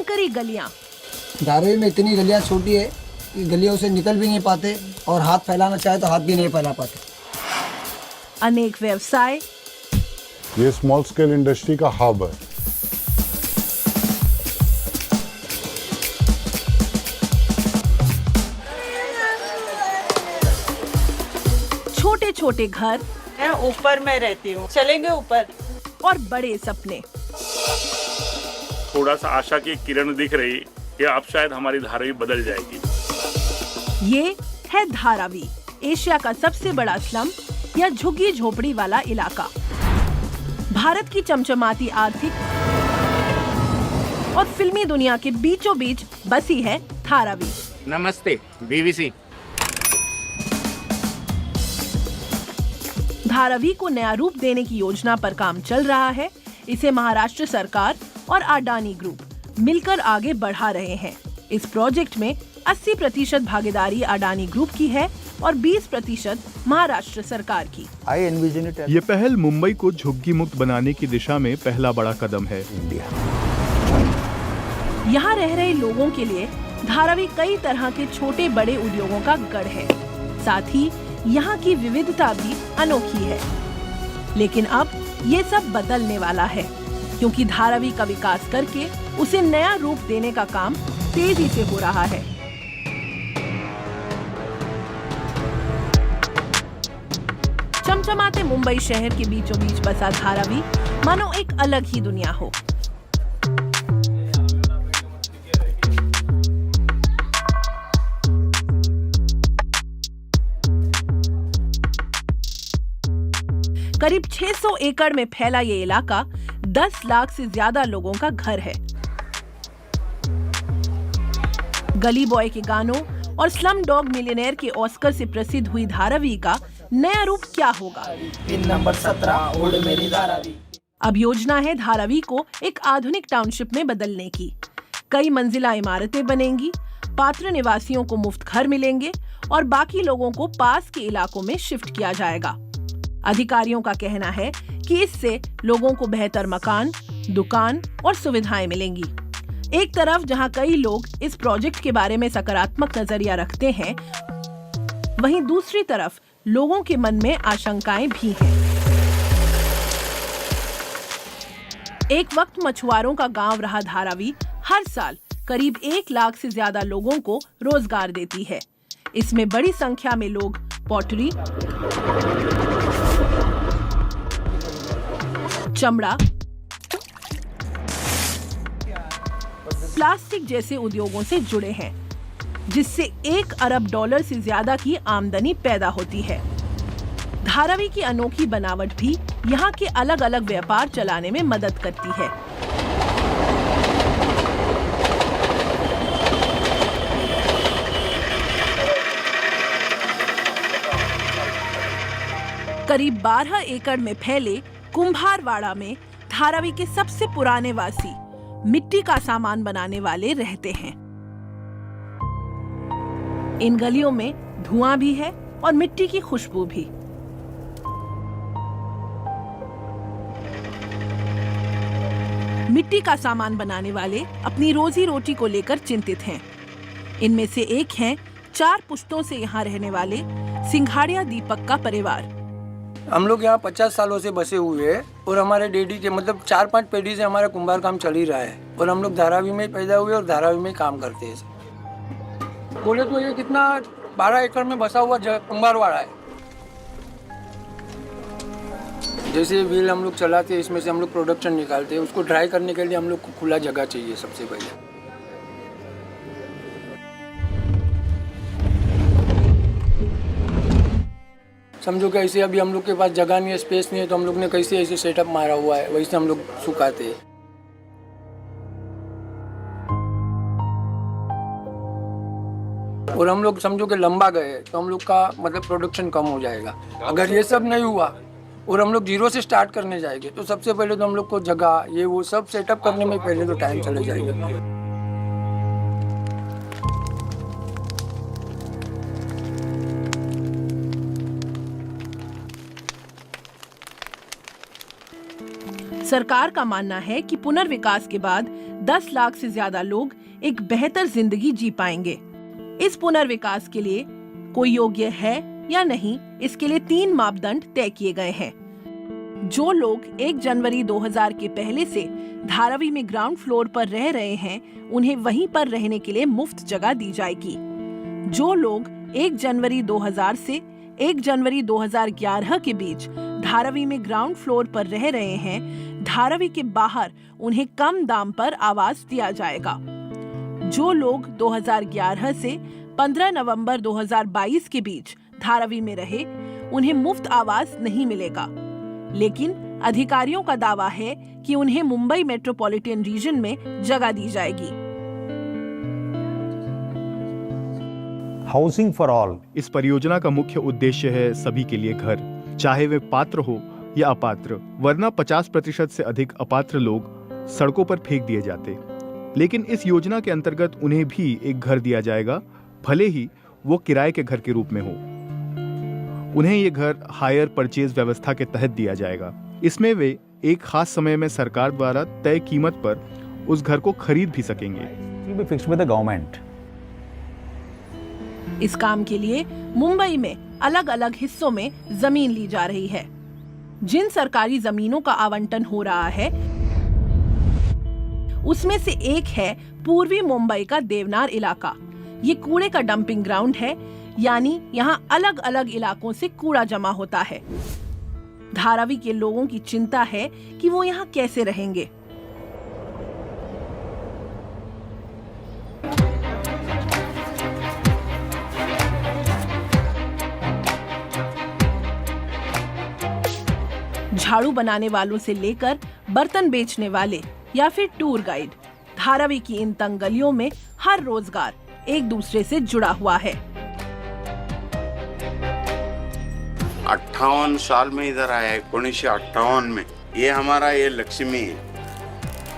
संकरी गलियां। धारावी में इतनी गलियां छोटी है कि गलियों से निकल भी नहीं पाते और हाथ फैलाना चाहे तो हाथ भी नहीं फैला पाते। अनेक व्यवसाय, ये स्मॉल स्केल इंडस्ट्री का हब है। छोटे छोटे घर, मैं ऊपर में रहती हूँ, चलेंगे ऊपर। और बड़े सपने। थोड़ा सा आशा की किरण दिख रही कि अब शायद हमारी धारावी बदल जाएगी। ये है धारावी, एशिया का सबसे बड़ा स्लम या झुग्गी झोपड़ी वाला इलाका। भारत की चमचमाती आर्थिक और फिल्मी दुनिया के बीचों बीच बसी है धारावी। नमस्ते बीवीसी। धारावी को नया रूप देने की योजना पर काम चल रहा है। इसे महाराष्ट्र सरकार और अडानी ग्रुप मिलकर आगे बढ़ा रहे हैं। इस प्रोजेक्ट में 80% भागीदारी अडानी ग्रुप की है और 20% महाराष्ट्र सरकार की। ये पहल मुंबई को झुग्गी मुक्त बनाने की दिशा में पहला बड़ा कदम है। यहाँ रह रहे लोगों के लिए धारावी कई तरह के छोटे बड़े उद्योगों का गढ़ है। साथ ही यहाँ की विविधता भी अनोखी है। लेकिन अब ये सब बदलने वाला है, क्योंकि धारावी का विकास करके उसे नया रूप देने का काम तेजी से हो रहा है। चमचमाते मुंबई शहर के बीचों बीच बसा धारावी मानो एक अलग ही दुनिया हो। करीब 600 एकड़ में फैला ये इलाका 10 लाख से ज्यादा लोगों का घर है। गली बॉय के गानों और स्लम डॉग मिलियनेयर के ऑस्कर से प्रसिद्ध हुई धारावी का नया रूप क्या होगा? पिन नंबर 17 ओल्ड मेरी धारावी। अब योजना है धारावी को एक आधुनिक टाउनशिप में बदलने की। कई मंजिला इमारतें बनेंगी, पात्र निवासियों को मुफ्त घर मिलेंगे और बाकी लोगों को पास के इलाकों में शिफ्ट किया जाएगा। अधिकारियों का कहना है कि इससे लोगों को बेहतर मकान, दुकान और सुविधाएं मिलेंगी। एक तरफ जहां कई लोग इस प्रोजेक्ट के बारे में सकारात्मक नजरिया रखते हैं, वहीं दूसरी तरफ लोगों के मन में आशंकाएं भी हैं। एक वक्त मछुआरों का गांव रहा धारावी हर साल करीब 1 लाख से ज्यादा लोगों को रोजगार देती है। इसमें बड़ी संख्या में लोग पॉटरी, चमड़ा, प्लास्टिक जैसे उद्योगों से जुड़े हैं, जिससे 1 अरब डॉलर से ज्यादा की आमदनी पैदा होती है। धारावी की अनोखी बनावट भी यहाँ के अलग अलग व्यापार चलाने में मदद करती है। करीब 12 एकड़ में फैले कुंभारवाड़ा में धारावी के सबसे पुराने वासी मिट्टी का सामान बनाने वाले रहते हैं। इन गलियों में धुआं भी है और मिट्टी की खुशबू भी। मिट्टी का सामान बनाने वाले अपनी रोजी रोटी को लेकर चिंतित हैं। इनमें से एक हैं 4 पुश्तों से यहाँ रहने वाले सिंघाड़िया दीपक का परिवार। हम लोग यहाँ 50 सालों से बसे हुए हैं और हमारे डैडी के मतलब 4-5 पीढ़ी से हमारा कुंभार काम चल ही रहा है और हम लोग धारावी में पैदा हुए और धारावी में काम करते हैं। बोले तो ये कितना 12 एकड़ में बसा हुआ कुंभारवाड़ा है। जैसे व्हील हम लोग चलाते हैं, इसमें से हम लोग प्रोडक्शन निकालते हैं। उसको ड्राई करने के लिए हम लोग को खुला जगह चाहिए सबसे पहले। समझो कि ऐसे अभी हम लोग के पास जगह नहीं है, स्पेस नहीं है, तो हम लोग ने कैसे ऐसे सेटअप मारा हुआ है, वैसे हम लोग सुखाते हैं। और हम लोग समझो कि लंबा गए तो हम लोग का मतलब प्रोडक्शन कम हो जाएगा। अगर ये सब नहीं हुआ और हम लोग 0 से स्टार्ट करने जाएंगे तो सबसे पहले तो हम लोग को जगह ये वो सब सेटअप करने में पहले तो टाइम चले जाएगा। सरकार का मानना है कि पुनर्विकास के बाद 10 लाख से ज्यादा लोग एक बेहतर जिंदगी जी पाएंगे। इस पुनर्विकास के लिए कोई योग्य है या नहीं, इसके लिए 3 मापदंड तय किए गए हैं। जो लोग 1 जनवरी 2000 के पहले से धारावी में ग्राउंड फ्लोर पर रह रहे हैं, उन्हें वहीं पर रहने के लिए मुफ्त जगह दी जाएगी। जो लोग 1 जनवरी 2000 से 1 जनवरी 2011 के बीच धारावी में ग्राउंड फ्लोर पर रह रहे हैं, धारावी के बाहर उन्हें कम दाम पर आवास दिया जाएगा। जो लोग 2011 से 15 नवंबर 2022 के बीच धारावी में रहे, उन्हें मुफ्त आवास नहीं मिलेगा, लेकिन अधिकारियों का दावा है कि उन्हें मुंबई मेट्रोपॉलिटन रीजन में जगह दी जाएगी। Housing for all. इस परियोजना का मुख्य उद्देश्य है सभी के लिए घर, चाहे वे पात्र हो या अपात्र, वरना 50% से अधिक अपात्र लोग सड़कों पर फेंक दिए जाते। लेकिन इस योजना के अंतर्गत उन्हें भी एक घर दिया जाएगा, भले ही वो किराए के घर के रूप में हो। उन्हें ये घर हायर परचेज व्यवस्था के तहत दिया जाएगा। इसमें वे एक खास समय में सरकार द्वारा तय कीमत पर उस घर को खरीद भी सकेंगे। Will be fixed by the government. इस काम के लिए मुंबई में अलग अलग हिस्सों में जमीन ली जा रही है। जिन सरकारी जमीनों का आवंटन हो रहा है, उसमें से एक है पूर्वी मुंबई का देवनार इलाका। ये कूड़े का डंपिंग ग्राउंड है, यानी यहाँ अलग अलग इलाकों से कूड़ा जमा होता है। धारावी के लोगों की चिंता है कि वो यहाँ कैसे रहेंगे। झाड़ू बनाने वालों से लेकर बर्तन बेचने वाले या फिर टूर गाइड, धारावी की इन तंग गलियों में हर रोजगार एक दूसरे से जुड़ा हुआ है। 58 साल में इधर आया है, 1958 में। ये हमारा ये लक्ष्मी है,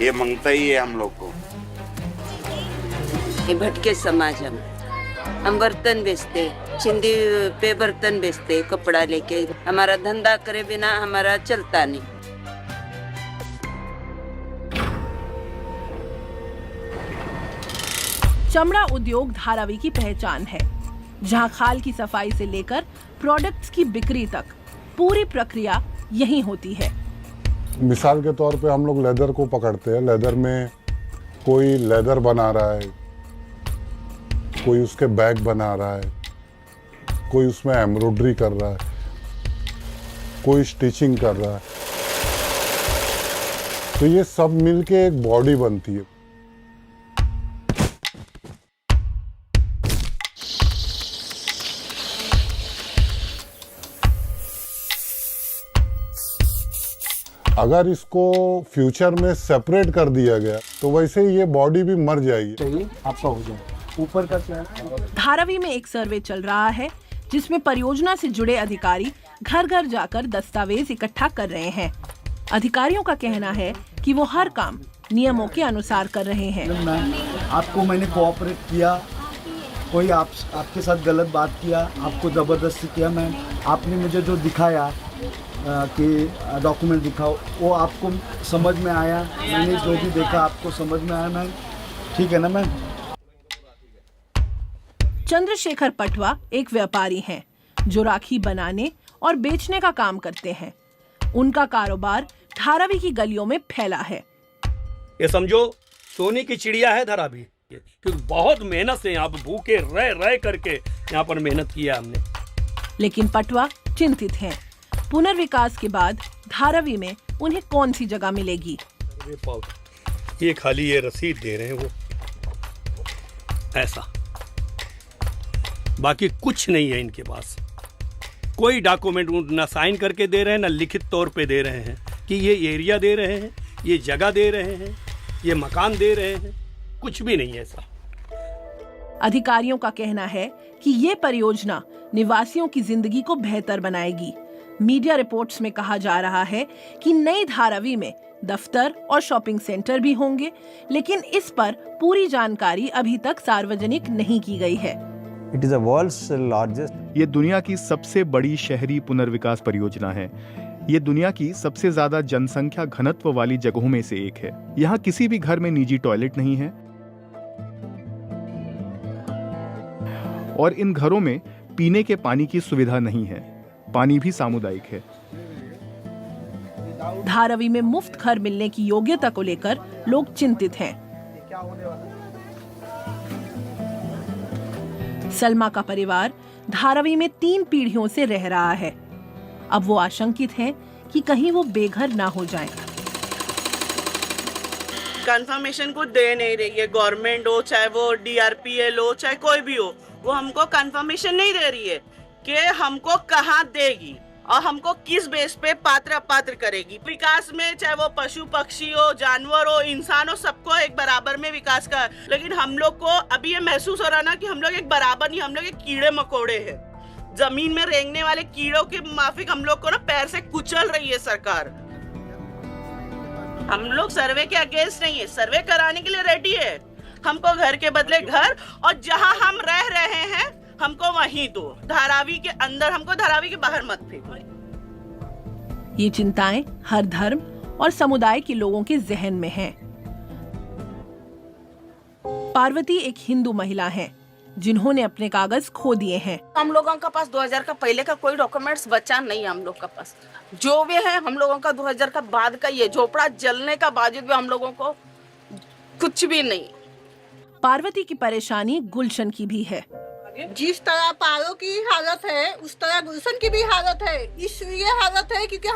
ये मांगता ही है हम लोग को। ये भटके समाज हम बर्तन बेचते, चिंदी पे बर्तन बेचते, कपड़ा लेके। हमारा धंधा करे बिना हमारा चलता नहीं। चमड़ा उद्योग धारावी की पहचान है, जहां खाल की सफाई से लेकर प्रोडक्ट्स की बिक्री तक पूरी प्रक्रिया यहीं होती है। मिसाल के तौर पे हम लोग लेदर को पकड़ते हैं। लेदर में कोई लेदर बना रहा है, कोई उसके बैग बना रहा है, कोई उसमें एम्ब्रॉयडरी कर रहा है, कोई स्टिचिंग कर रहा है। तो ये सब मिलके एक बॉडी बनती है। अगर इसको फ्यूचर में सेपरेट कर दिया गया तो वैसे ही ये बॉडी भी मर जाएगी। आपका हो जाए ऊपर का क्या है? धारावी में एक सर्वे चल रहा है, जिसमें परियोजना से जुड़े अधिकारी घर घर जाकर दस्तावेज इकट्ठा कर रहे हैं। अधिकारियों का कहना है कि वो हर काम नियमों के अनुसार कर रहे हैं। आपको मैंने कोऑपरेट किया, कोई आपके साथ गलत बात किया, आपको जबरदस्ती किया, मैम आपने मुझे जो दिखाया कि डॉक्यूमेंट दिखाओ, वो आपको समझ में आया, मैंने जो भी देखा आपको समझ में आया मैम, ठीक है ना मैम? चंद्रशेखर पटवा एक व्यापारी हैं, जो राखी बनाने और बेचने का काम करते हैं। उनका कारोबार धारावी की गलियों में फैला है। ये समझो सोने की चिड़िया है धारावी, क्योंकि बहुत मेहनत से यहाँ पर भूखे रह करके यहाँ पर मेहनत किया हमने। लेकिन पटवा चिंतित हैं। पुनर्विकास के बाद धारावी में उन्हें कौन सी जगह मिलेगी? ये खाली ये रसीद दे रहे हैं वो, ऐसा, बाकी कुछ नहीं है इनके पास। कोई डॉक्यूमेंट ना साइन करके दे रहे हैं, ना लिखित तौर पे दे रहे हैं कि ये एरिया दे रहे हैं, ये जगह दे रहे हैं, ये मकान दे रहे हैं, कुछ भी नहीं है ऐसा। अधिकारियों का कहना है कि ये परियोजना निवासियों की जिंदगी को बेहतर बनाएगी। मीडिया रिपोर्ट्स में कहा जा रहा है कि नई धारावी में दफ्तर और शॉपिंग सेंटर भी होंगे, लेकिन इस पर पूरी जानकारी अभी तक सार्वजनिक नहीं की गई है। It is a world's largest. ये दुनिया की सबसे बड़ी शहरी पुनर्विकास परियोजना है। ये दुनिया की सबसे ज्यादा जनसंख्या घनत्व वाली जगहों में से एक है। यहाँ किसी भी घर में निजी टॉयलेट नहीं है और इन घरों में पीने के पानी की सुविधा नहीं है। पानी भी सामुदायिक है। धारावी में मुफ्त घर मिलने की योग्यता को लेकर लोग चिंतित हैं। सलमा का परिवार धारावी में 3 पीढ़ियों से रह रहा है। अब वो आशंकित हैं कि कहीं वो बेघर ना हो जाएं। कंफर्मेशन को दे नहीं रही है गवर्नमेंट, हो चाहे वो DRPL हो चाहे कोई भी हो, वो हमको कंफर्मेशन नहीं दे रही है कि हमको कहाँ देगी और हमको किस बेस पे पात्र अपात्र करेगी। विकास में चाहे वो पशु पक्षी हो, जानवर हो, इंसान हो, सबको एक बराबर में विकास का, लेकिन हम लोग को अभी ये महसूस हो रहा ना कि हम लोग एक बराबर नहीं, हम लोग एक कीड़े मकोड़े हैं। जमीन में रेंगने वाले कीड़ों के माफिक हम लोग को ना पैर से कुचल रही है सरकार। हम लोग सर्वे के अगेंस्ट नहीं है, सर्वे कराने के लिए रेडी है। हमको घर के बदले घर, और जहां हम रह रहे हैं हमको वहीं दो। धारावी के अंदर, हमको धारावी के बाहर मत फेंको। ये चिंताएं हर धर्म और समुदाय के लोगों के जहन में हैं। पार्वती एक हिंदू महिला हैं, जिन्होंने अपने कागज खो दिए हैं। हम लोगों का पास 2000 का पहले का कोई डॉक्यूमेंट्स बचा नहीं। हम लोग का पास जो भी है हम लोगों का 2000 का बाद का, ये झोपड़ा जलने का बावजूद भी हम लोगों को कुछ भी नहीं। पार्वती की परेशानी गुलशन की भी है। जिस तरह पारो की हालत है उस तरह गुलशन की भी हालत है। इसलिए हालत है क्योंकि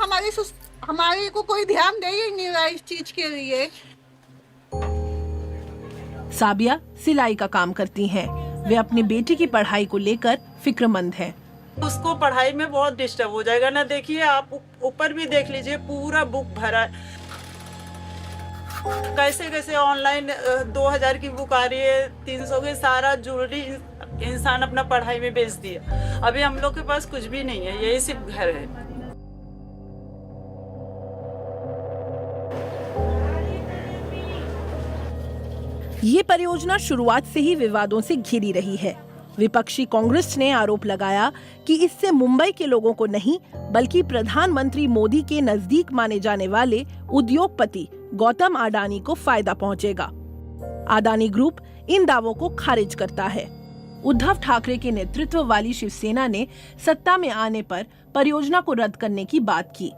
हमारे को कोई ध्यान दे ही नहीं रहा इस चीज के लिए। साबिया सिलाई का काम करती हैं। वे अपनी बेटी की पढ़ाई को लेकर फिक्रमंद हैं। उसको पढ़ाई में बहुत डिस्टर्ब हो जाएगा ना। देखिए आप ऊपर भी देख लीजिए, पूरा बुक भरा है। कैसे कैसे ऑनलाइन 2000 की बुक आ रही है, 300 के सारा ज्वेलरी इंसान अपना पढ़ाई में बेच दिया। अभी हम लोग के पास कुछ भी नहीं है, यही सिर्फ घर है। ये परियोजना शुरुआत से ही विवादों से घिरी रही है। विपक्षी कांग्रेस ने आरोप लगाया कि इससे मुंबई के लोगों को नहीं बल्कि प्रधानमंत्री मोदी के नजदीक माने जाने वाले उद्योगपति गौतम अडानी को फायदा पहुंचेगा। अडानी ग्रुप इन दावों को खारिज करता है। उद्धव ठाकरे के नेतृत्व वाली शिवसेना ने सत्ता में आने पर परियोजना को रद्द करने की बात की।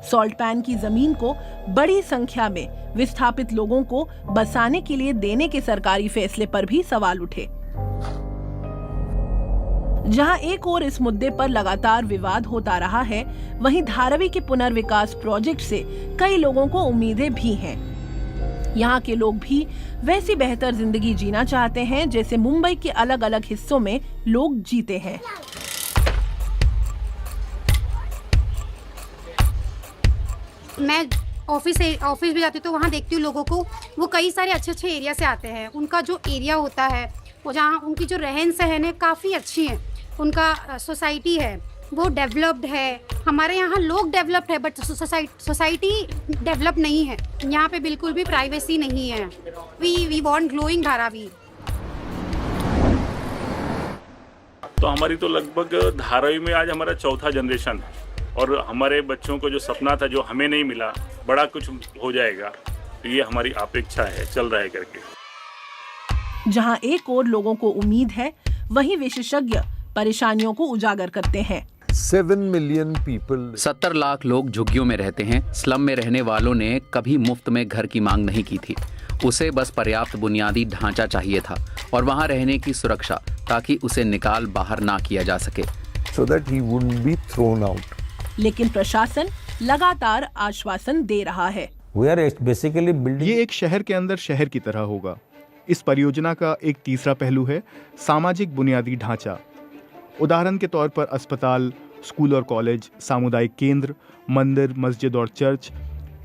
सॉल्ट पैन की जमीन को बड़ी संख्या में विस्थापित लोगों को बसाने के लिए देने के सरकारी फैसले पर भी सवाल उठे। जहां एक ओर इस मुद्दे पर लगातार विवाद होता रहा है, वहीं धारावी के पुनर्विकास प्रोजेक्ट से कई लोगों को उम्मीदें भी हैं। यहाँ के लोग भी वैसी बेहतर जिंदगी जीना चाहते हैं जैसे मुंबई के अलग अलग हिस्सों में लोग जीते हैं। मैं ऑफिस भी जाती हूँ तो वहाँ देखती हूँ लोगों को, वो कई सारे अच्छे एरिया से आते हैं। उनका जो एरिया होता है वो जहाँ उनकी जो रहन सहन है काफ़ी अच्छी है, उनका सोसाइटी है वो डेवलप्ड है। हमारे यहाँ लोग डेवलप्ड है बट सोसाइटी डेवलप नहीं है। यहाँ पे बिल्कुल भी प्राइवेसी नहीं है। We want glowing Dharavi. तो हमारी तो लगभग धारावी में आज हमारा 4था जनरेशन है और हमारे बच्चों को जो सपना था जो हमें नहीं मिला, बड़ा कुछ हो जाएगा, तो ये हमारी अपेक्षा है, चल रहा है करके। जहां एक और लोगों को उम्मीद है, वहीं विशेषज्ञ परेशानियों को उजागर करते हैं। 7 मिलियन पीपल, 70 लाख लोग झुग्गियों में रहते हैं। स्लम में रहने वालों ने कभी मुफ्त में घर की मांग नहीं की थी। उसे बस पर्याप्त बुनियादी ढांचा चाहिए था और वहां रहने की सुरक्षा, ताकि उसे निकाल बाहर ना किया जा सके। so that he wouldn't be thrown out. लेकिन प्रशासन लगातार आश्वासन दे रहा है। We are basically building... ये एक शहर के अंदर शहर की तरह होगा। इस परियोजना का एक तीसरा पहलू है सामाजिक बुनियादी ढांचा। उदाहरण के तौर पर अस्पताल, स्कूल और कॉलेज, सामुदायिक केंद्र, मंदिर, मस्जिद और चर्च,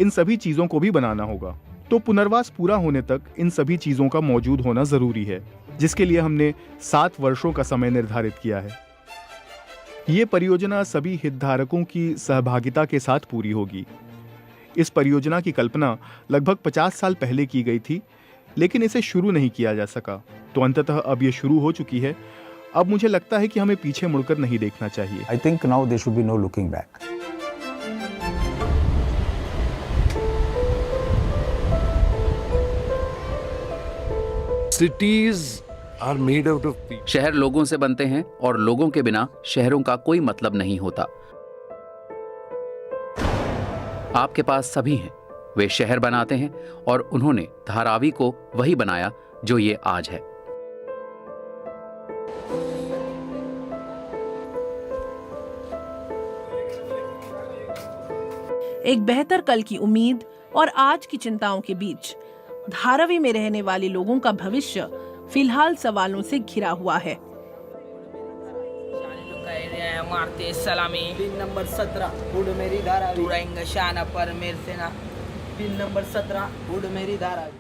इन सभी चीजों को भी बनाना होगा। तो पुनर्वास पूरा होने तक इन सभी चीजों का मौजूद होना जरूरी है, जिसके लिए हमने 7 वर्षों का समय निर्धारित किया है। ये परियोजना सभी हितधारकों की सहभागिता के साथ पूरी होगी। इस परियोजना की कल्पना लगभग 50 साल पहले की गई थी, लेकिन इसे शुरू नहीं किया जा सका। तो अंततः अब ये शुरू हो चुकी है। अब मुझे लगता है कि हमें पीछे मुड़कर नहीं देखना चाहिए। I think now there should be no looking back. cities are made out of people. शहर लोगों से बनते हैं और लोगों के बिना शहरों का कोई मतलब नहीं होता। आपके पास सभी हैं, वे शहर बनाते हैं और उन्होंने धारावी को वही बनाया जो ये आज है। एक बेहतर कल की उम्मीद और आज की चिंताओं के बीच धारावी में रहने वाले लोगों का भविष्य फिलहाल सवालों से घिरा हुआ है। मारते सलामी पिन नंबर 17 उड़ मेरी धारावी, शाना पर मेरे सेना पिन नंबर 17 उड़ मेरी धारावी।